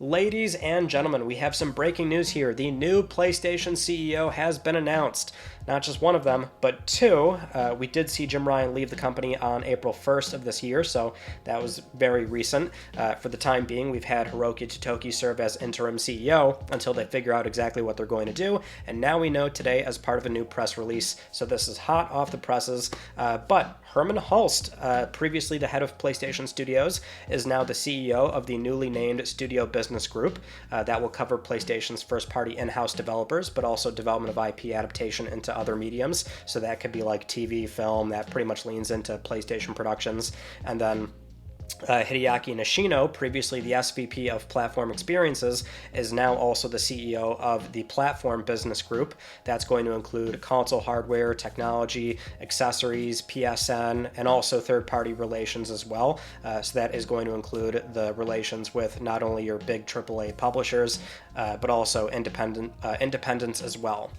Ladies and gentlemen, we have some breaking news here. The new PlayStation CEO has been announced. Not just one of them, but two. We did see Jim Ryan leave the company on April 1st of this year, so that was very recent. For the time being, we've had Hiroki Totoki serve as interim CEO until they figure out exactly what they're going to do, and now we know today as part of a new press release, so this is hot off the presses. But Hermen Hulst, previously the head of PlayStation Studios, is now the CEO of the newly named Studio Business Group. That will cover PlayStation's first-party in-house developers, but also development of IP adaptation into other mediums. So that could be like TV, film, that pretty much leans into PlayStation productions. And then Hideaki Nishino, previously the SVP of Platform Experiences, is now also the CEO of the Platform Business Group. That's going to include console hardware, technology, accessories, PSN, and also third-party relations as well. So that is going to include the relations with not only your big AAA publishers, but also independents as well.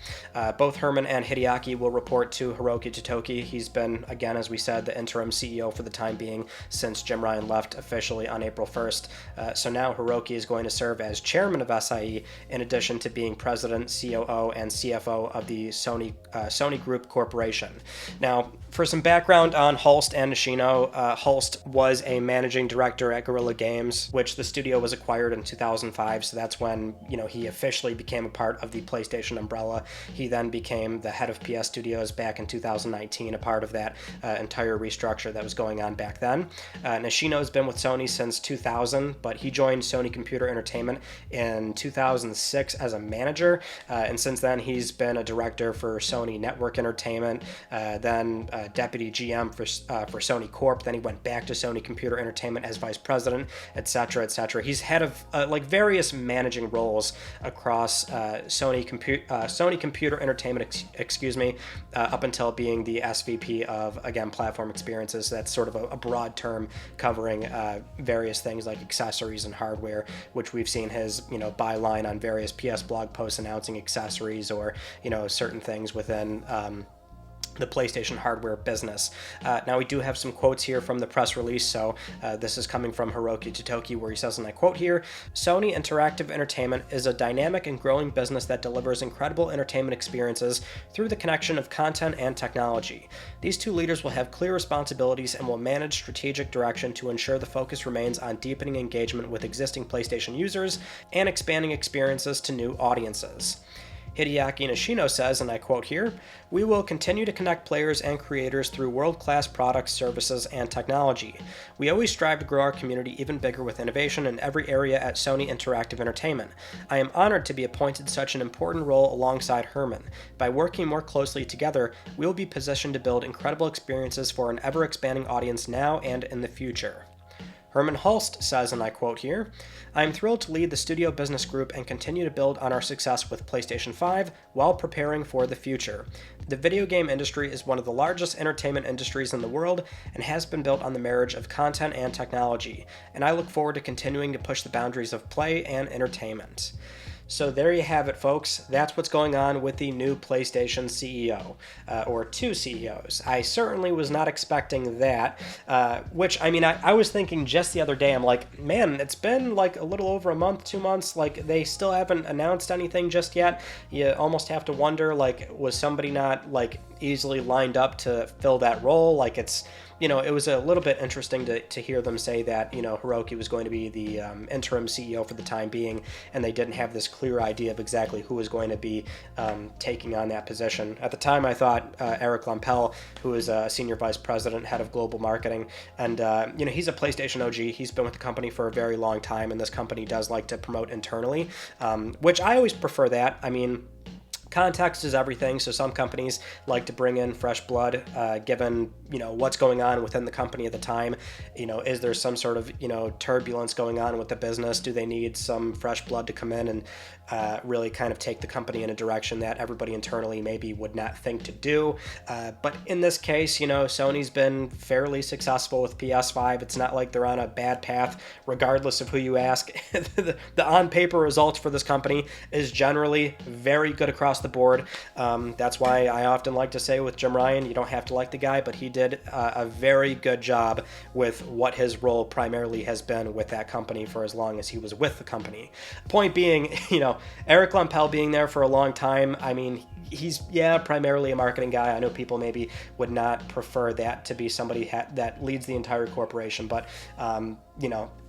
Both Hermen and Hideaki will report to Hiroki Totoki. He's been, again, as we said, the interim CEO for the time being since Jim Ryan left officially on April 1st. So now Hiroki is going to serve as chairman of SIE, in addition to being president, COO, and CFO of the Sony Group Corporation. Now, for some background on Hulst and Nishino, Hulst was a managing director at Guerrilla Games, which the studio was acquired in 2005, so that's when he officially became a part of the PlayStation umbrella. He then became the head of PS Studios back in 2019, a part of that entire restructure that was going on back then. Nishino has been with Sony since 2000, but he joined Sony Computer Entertainment in 2006 as a manager, and since then he's been a director for Sony Network Entertainment, then deputy GM for Sony Corp. Then he went back to Sony Computer Entertainment as vice president, etc., etc. He's head of various managing roles across Sony Computer Entertainment, up until being the SVP of, again, Platform Experiences. That's sort of a broad term covering various things like accessories and hardware, which we've seen his byline on various PS blog posts announcing accessories or certain things within the PlayStation hardware business. Now, we do have some quotes here from the press release, so this is coming from Hiroki Totoki, where he says, and I quote here, "Sony Interactive Entertainment is a dynamic and growing business that delivers incredible entertainment experiences through the connection of content and technology. These two leaders will have clear responsibilities and will manage strategic direction to ensure the focus remains on deepening engagement with existing PlayStation users and expanding experiences to new audiences." Hideaki Nishino says, and I quote here, "We will continue to connect players and creators through world-class products, services, and technology. We always strive to grow our community even bigger with innovation in every area at Sony Interactive Entertainment. I am honored to be appointed such an important role alongside Hermen. By working more closely together, we will be positioned to build incredible experiences for an ever-expanding audience now and in the future." Hermen Hulst says, and I quote here, "I am thrilled to lead the Studio Business Group and continue to build on our success with PlayStation 5 while preparing for the future. The video game industry is one of the largest entertainment industries in the world and has been built on the marriage of content and technology, and I look forward to continuing to push the boundaries of play and entertainment." So there you have it, folks. That's what's going on with the new PlayStation CEO, or two CEOs. I certainly was not expecting that, which, I was thinking just the other day, I'm like, man, it's been like a little over a month, 2 months, like they still haven't announced anything just yet. You almost have to wonder, like, was somebody not like easily lined up to fill that role? Like it's, it was a little bit interesting to hear them say that, Hiroki was going to be the interim CEO for the time being, and they didn't have this clear idea of exactly who was going to be taking on that position. At the time, I thought Eric Lampel, who is a senior vice president, head of global marketing, and, he's a PlayStation OG. He's been with the company for a very long time, and this company does like to promote internally, which I always prefer that. Context is everything, so some companies like to bring in fresh blood, given, what's going on within the company at the time. Is there some sort of, turbulence going on with the business? Do they need some fresh blood to come in and really kind of take the company in a direction that everybody internally maybe would not think to do? But in this case, Sony's been fairly successful with PS5. It's not like they're on a bad path, regardless of who you ask. The on-paper results for this company is generally very good across the board. That's why I often like to say with Jim Ryan, you don't have to like the guy, but he did a very good job with what his role primarily has been with that company for as long as he was with the company. Point being, Eric Lempel being there for a long time, I mean, he's primarily a marketing guy. I know people maybe would not prefer that to be somebody that leads the entire corporation, but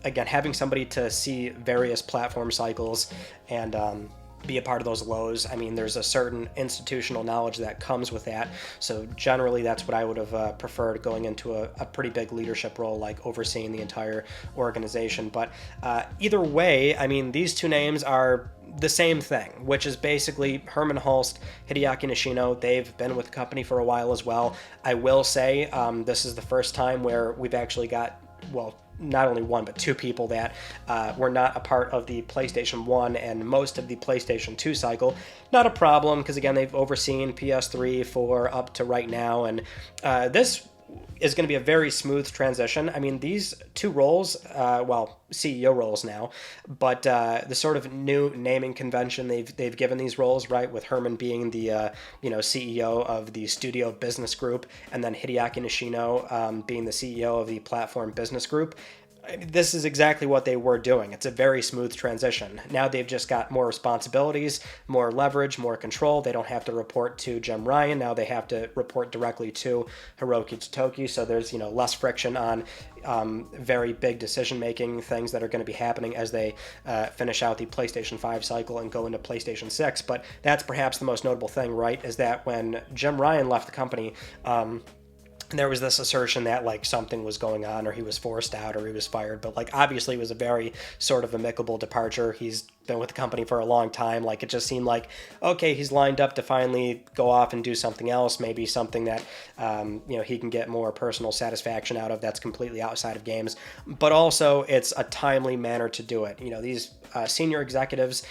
again, having somebody to see various platform cycles and be a part of those lows, I mean, there's a certain institutional knowledge that comes with that. So generally, that's what I would have preferred going into a pretty big leadership role, like overseeing the entire organization. But either way, I mean, these two names are the same thing, which is basically Hermen Hulst, Hideaki Nishino. They've been with the company for a while as well. I will say this is the first time where we've actually got, well, not only one, but two people that were not a part of the PlayStation 1 and most of the PlayStation 2 cycle. Not a problem, because again, they've overseen PS3, 4 up to right now, and this is going to be a very smooth transition. I mean, these two roles, CEO roles now, but the sort of new naming convention they've given these roles, right, with Hermen being the CEO of the Studio Business Group, and then Hideaki Nishino being the CEO of the Platform Business Group. This is exactly what they were doing. It's a very smooth transition. Now they've just got more responsibilities, more leverage, more control. They don't have to report to Jim Ryan. Now they have to report directly to Hiroki Totoki. So there's less friction on very big decision-making things that are going to be happening as they finish out the PlayStation 5 cycle and go into PlayStation 6. But that's perhaps the most notable thing, right, is that when Jim Ryan left the company, there was this assertion that something was going on, or he was forced out, or he was fired, but obviously it was a very sort of amicable departure. He's been with the company for a long time. It just seemed like, okay, he's lined up to finally go off and do something else, maybe something that he can get more personal satisfaction out of that's completely outside of games, but also it's a timely manner to do it. These senior executives,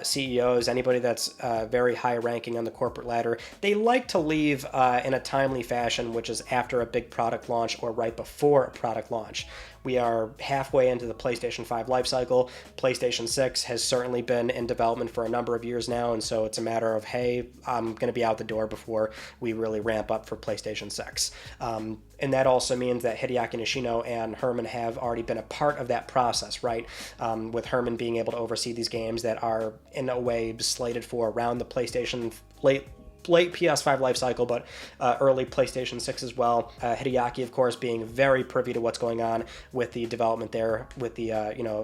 CEOs, anybody that's very high ranking on the corporate ladder, they like to leave in a timely fashion, which is after a big product launch or right before a product launch. We are halfway into the PlayStation 5 lifecycle. PlayStation 6 has certainly been in development for a number of years now, and so it's a matter of, hey, I'm going to be out the door before we really ramp up for PlayStation 6. And that also means that Hideaki Nishino and Hermen have already been a part of that process, right? With Hermen being able to oversee these games that are, in a way, slated for around the PlayStation late PS5 lifecycle, but early PlayStation 6 as well. Hideaki, of course, being very privy to what's going on with the development there, with the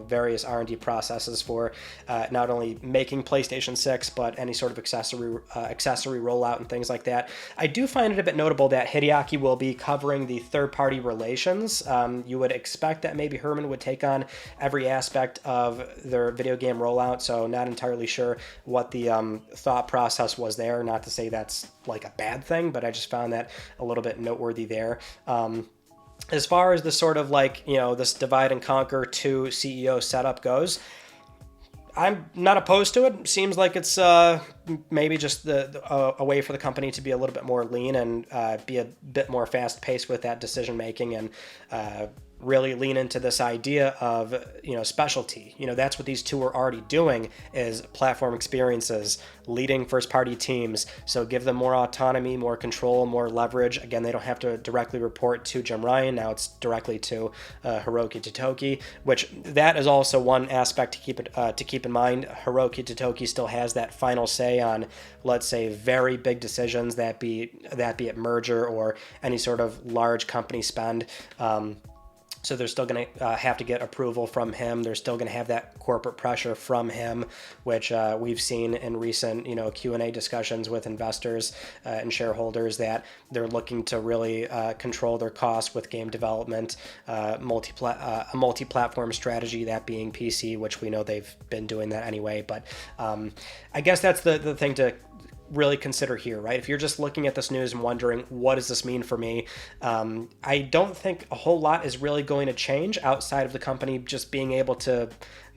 various R&D processes for not only making PlayStation 6, but any sort of accessory rollout and things like that. I do find it a bit notable that Hideaki will be covering the third-party relations. You would expect that maybe Hermen would take on every aspect of their video game rollout, so not entirely sure what the thought process was there. Not to say that's a bad thing, but I just found that a little bit noteworthy there. As far as the sort of this divide and conquer two CEO setup goes, I'm not opposed to it. Seems like it's maybe just a way for the company to be a little bit more lean and be a bit more fast-paced with that decision-making, and really lean into this idea of specialty. That's what these two are already doing, is platform experiences, leading first-party teams. So give them more autonomy, more control, more leverage. Again, they don't have to directly report to Jim Ryan. Now it's directly to Hiroki Totoki, which that is also one aspect to keep in mind. Hiroki Totoki still has that final say on, let's say, very big decisions, that be it merger or any sort of large company spend. So they're still going to have to get approval from him. They're still going to have that corporate pressure from him, which we've seen in recent, Q&A discussions with investors and shareholders, that they're looking to really control their costs with game development, a multi-platform strategy, that being PC, which we know they've been doing that anyway. But I guess that's the thing to really consider here, right? If you're just looking at this news and wondering, what does this mean for me? I don't think a whole lot is really going to change outside of the company just being able to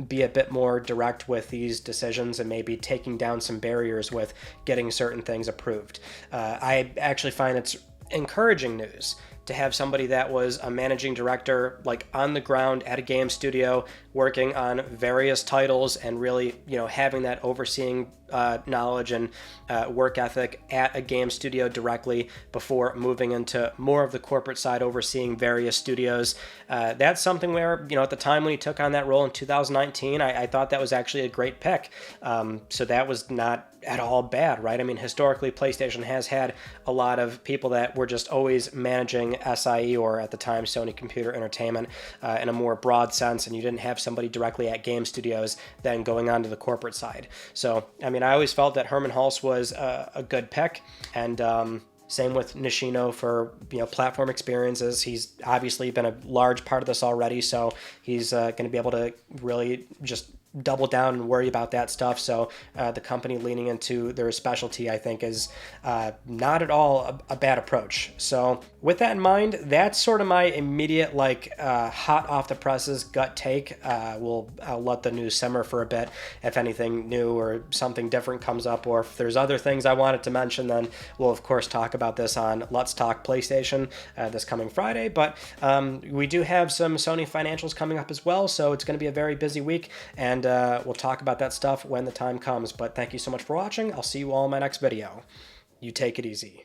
be a bit more direct with these decisions and maybe taking down some barriers with getting certain things approved. I actually find it's encouraging news to have somebody that was a managing director, on the ground at a game studio, working on various titles and really, having that overseeing knowledge and work ethic at a game studio directly before moving into more of the corporate side, overseeing various studios. That's something where, at the time when he took on that role in 2019, I thought that was actually a great pick. So that was not at all bad, right? I mean, historically, PlayStation has had a lot of people that were just always managing SIE, or at the time, Sony Computer Entertainment, in a more broad sense, and you didn't have somebody directly at game studios then going on to the corporate side. So, I mean, I always felt that Hermen Hulst was a good pick, and same with Nishino for Platform Experiences. He's obviously been a large part of this already, so he's going to be able to really just double down and worry about that stuff. So the company leaning into their specialty, I think, is not at all a bad approach. So with that in mind, that's sort of my immediate, hot off the presses gut take. I'll let the news simmer for a bit. If anything new or something different comes up, or if there's other things I wanted to mention, then we'll of course talk about this on Let's Talk PlayStation this coming Friday. But we do have some Sony financials coming up as well, so it's going to be a very busy week, and we'll talk about that stuff when the time comes. But thank you so much for watching. I'll see you all in my next video. You take it easy.